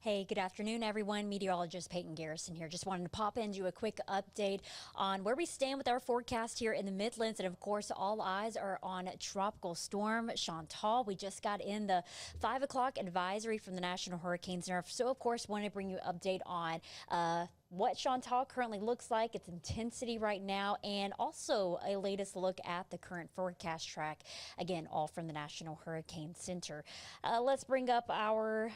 Hey, good afternoon, everyone. Meteorologist Peyton Garrison here. Just wanted to pop into a quick update on where we stand with our forecast here in the Midlands. And of course, all eyes are on Tropical Storm Chantal. We just got in the 5 o'clock advisory from the National Hurricane Center. So, of course, wanted to bring you an update on what Chantal currently looks like, its intensity right now, and also a latest look at the current forecast track. Again, all from the National Hurricane Center. Let's bring up our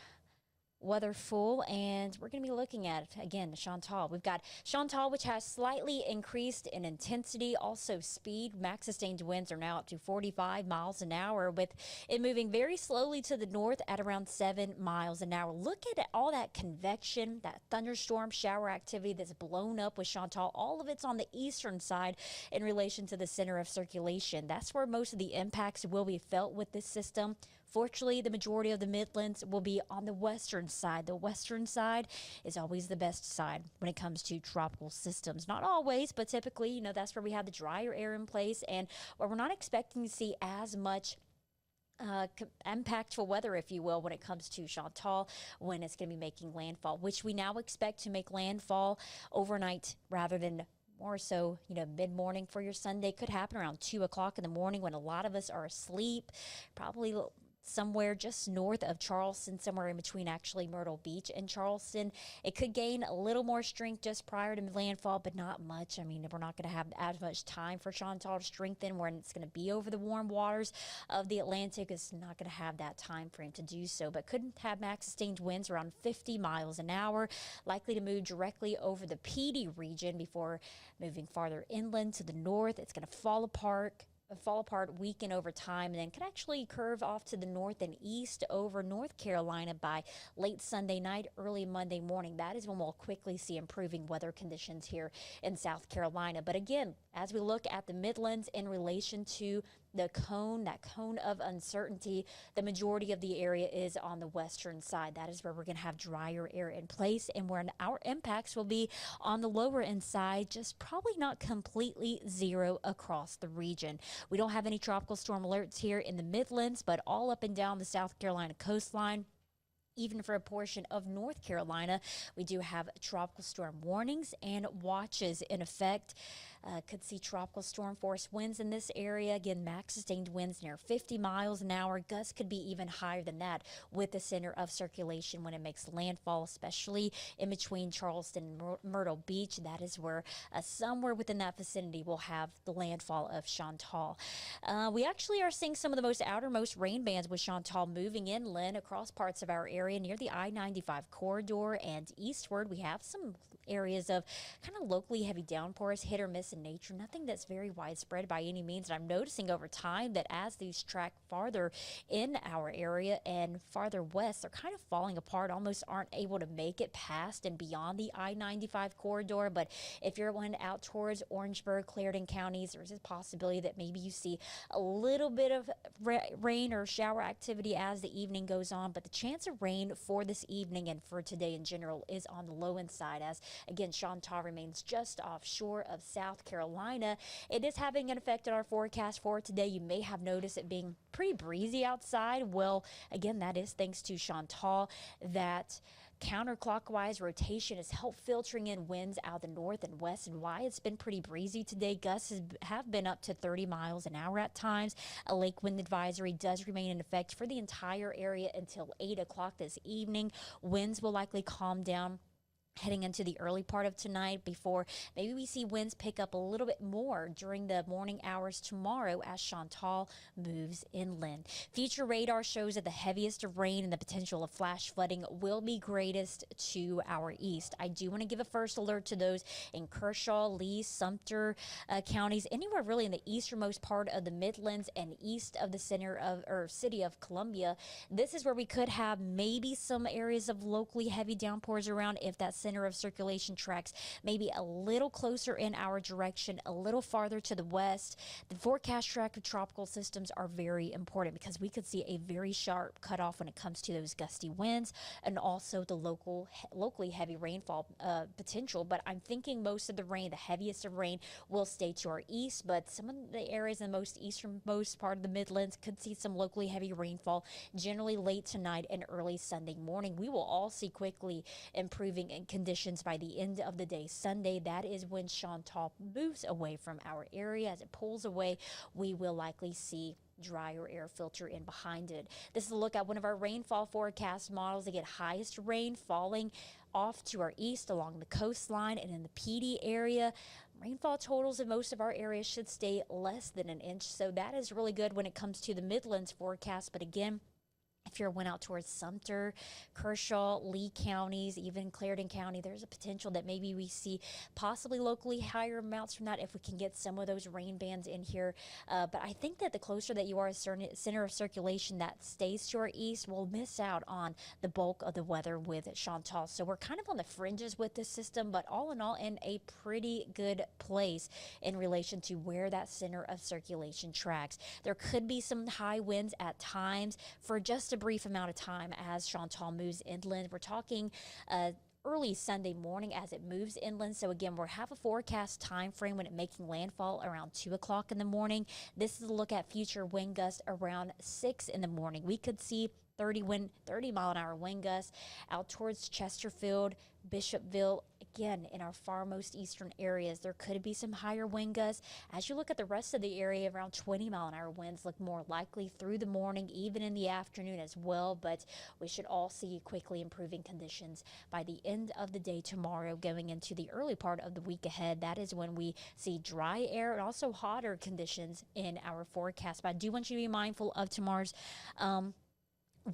weather full, and we're going to be looking at again Chantal. We've got Chantal, which has slightly increased in intensity, also speed. Max sustained winds are now up to 45 miles an hour, with it moving very slowly to the north at around 7 miles an hour. Look at all that convection, that thunderstorm shower activity that's blown up with Chantal. All of it's on the eastern side in relation to the center of circulation. That's where most of the impacts will be felt with this system. Fortunately, the majority of the Midlands will be on the western side. The western side is always the best side when it comes to tropical systems. Not always, but typically, that's where we have the drier air in place and where we're not expecting to see as much impactful weather, if you will, when it comes to Chantal, when it's going to be making landfall, which we now expect to make landfall overnight rather than more so, mid-morning for your Sunday. Could happen around 2 o'clock in the morning when a lot of us are asleep, probably somewhere just north of Charleston, somewhere in between actually Myrtle Beach and Charleston. It could gain a little more strength just prior to landfall, but not much. I mean, we're not going to have as much time for Chantal to strengthen when it's going to be over the warm waters of the Atlantic. It's not going to have that time frame to do so, but could have max sustained winds around 50 miles an hour, likely to move directly over the PD region before moving farther inland to the north. It's going to fall apart, weaken over time, and then could actually curve off to the north and east over North Carolina by late Sunday night, early Monday morning. That is when we'll quickly see improving weather conditions here in South Carolina. But again, as we look at the Midlands in relation to that cone of uncertainty, the majority of the area is on the western side. That is where we're going to have drier air in place, and where our impacts will be on the lower end side, just probably not completely zero across the region. We don't have any tropical storm alerts here in the Midlands, but all up and down the South Carolina coastline. Even for a portion of North Carolina, we do have tropical storm warnings and watches in effect. Could see tropical storm force winds in this area. Again, max sustained winds near 50 miles an hour. Gusts could be even higher than that with the center of circulation when it makes landfall, especially in between Charleston and Myrtle Beach. That is where somewhere within that vicinity we'll have the landfall of Chantal. We actually are seeing some of the most outermost rain bands with Chantal moving inland across parts of our area near the I-95 corridor and eastward. We have some areas of kind of locally heavy downpours, hit or miss in nature. Nothing that's very widespread by any means. And I'm noticing over time that as these track farther in our area and farther west, they're kind of falling apart, almost aren't able to make it past and beyond the I-95 corridor. But if you're going out towards Orangeburg, Clarendon counties, there's a possibility that maybe you see a little bit of rain or shower activity as the evening goes on. But the chance of rain for this evening and for today in general is on the low end side, as again Chantal remains just offshore of South Carolina. It is having an effect on our forecast for today. You may have noticed it being pretty breezy outside. Well, again, that is thanks to Chantal. That counterclockwise rotation has helped filtering in winds out the north and west, and why it's been pretty breezy today. Gusts have been up to 30 miles an hour at times. A lake wind advisory does remain in effect for the entire area until 8 o'clock this evening. Winds will likely calm down heading into the early part of tonight before maybe we see winds pick up a little bit more during the morning hours tomorrow as Chantal moves inland. Future radar shows that the heaviest of rain and the potential of flash flooding will be greatest to our east. I do want to give a first alert to those in Kershaw, Lee, Sumter counties, anywhere really in the easternmost part of the Midlands and east of the center of or city of Columbia. This is where we could have maybe some areas of locally heavy downpours around if that center of circulation tracks maybe a little closer in our direction, a little farther to the west. The forecast track of tropical systems are very important because we could see a very sharp cutoff when it comes to those gusty winds and also the locally heavy rainfall potential. But I'm thinking most of the rain, the heaviest of rain, will stay to our east, but some of the areas in the most easternmost part of the Midlands could see some locally heavy rainfall generally late tonight and early Sunday morning. We will all see quickly improving in conditions by the end of the day Sunday. That is when Chantal moves away from our area. As it pulls away, we will likely see drier air filter in behind it. This is a look at one of our rainfall forecast models. They get highest rain falling off to our east along the coastline and in the PD area. Rainfall totals in most of our areas should stay less than an inch, so that is really good when it comes to the Midlands forecast. But again, if you went out towards Sumter, Kershaw, Lee counties, even Clarendon County, there's a potential that maybe we see possibly locally higher amounts from that if we can get some of those rain bands in here. But I think that the closer that you are to center of circulation that stays to our east, we'll miss out on the bulk of the weather with Chantal. So we're kind of on the fringes with this system, but all in all, in a pretty good place in relation to where that center of circulation tracks. There could be some high winds at times for just a brief amount of time as Chantal moves inland. We're talking early Sunday morning as it moves inland. So again, we'll have a forecast time frame when it's making landfall around 2 o'clock in the morning. This is a look at future wind gusts around 6 in the morning. We could see 30 mile an hour wind gusts out towards Chesterfield, Bishopville. Again, in our far most eastern areas, there could be some higher wind gusts. As you look at the rest of the area, around 20 mile an hour winds look more likely through the morning, even in the afternoon as well. But we should all see quickly improving conditions by the end of the day tomorrow, going into the early part of the week ahead. That is when we see dry air and also hotter conditions in our forecast. But I do want you to be mindful of tomorrow's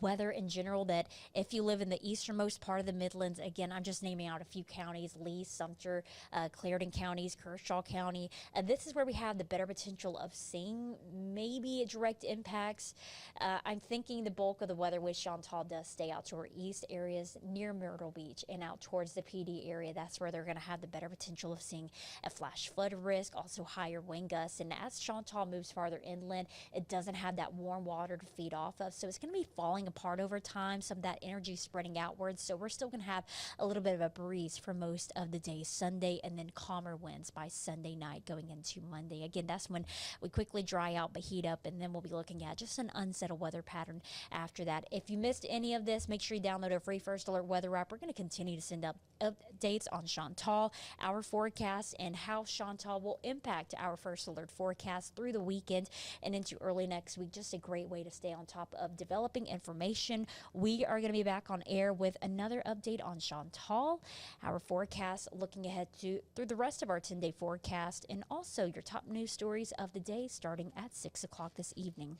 weather in general, that if you live in the easternmost part of the Midlands, again, I'm just naming out a few counties: Lee, Sumter, Clarendon counties, Kershaw County. This is where we have the better potential of seeing maybe direct impacts. I'm thinking the bulk of the weather with Chantal does stay out to our east areas near Myrtle Beach and out towards the PD area. That's where they're going to have the better potential of seeing a flash flood risk, also higher wind gusts. And as Chantal moves farther inland, it doesn't have that warm water to feed off of, so it's going to be falling apart over time, some of that energy spreading outwards. So we're still going to have a little bit of a breeze for most of the day Sunday, and then calmer winds by Sunday night going into Monday. Again, that's when we quickly dry out but heat up, and then we'll be looking at just an unsettled weather pattern after that. If you missed any of this, make sure you download a free First Alert weather app. We're going to continue to send up updates on Chantal, our forecast, and how Chantal will impact our First Alert forecast through the weekend and into early next week. Just a great way to stay on top of developing information. We are going to be back on air with another update on Chantal, our forecast, looking ahead to through the rest of our 10-day forecast, and also your top news stories of the day starting at 6 o'clock this evening.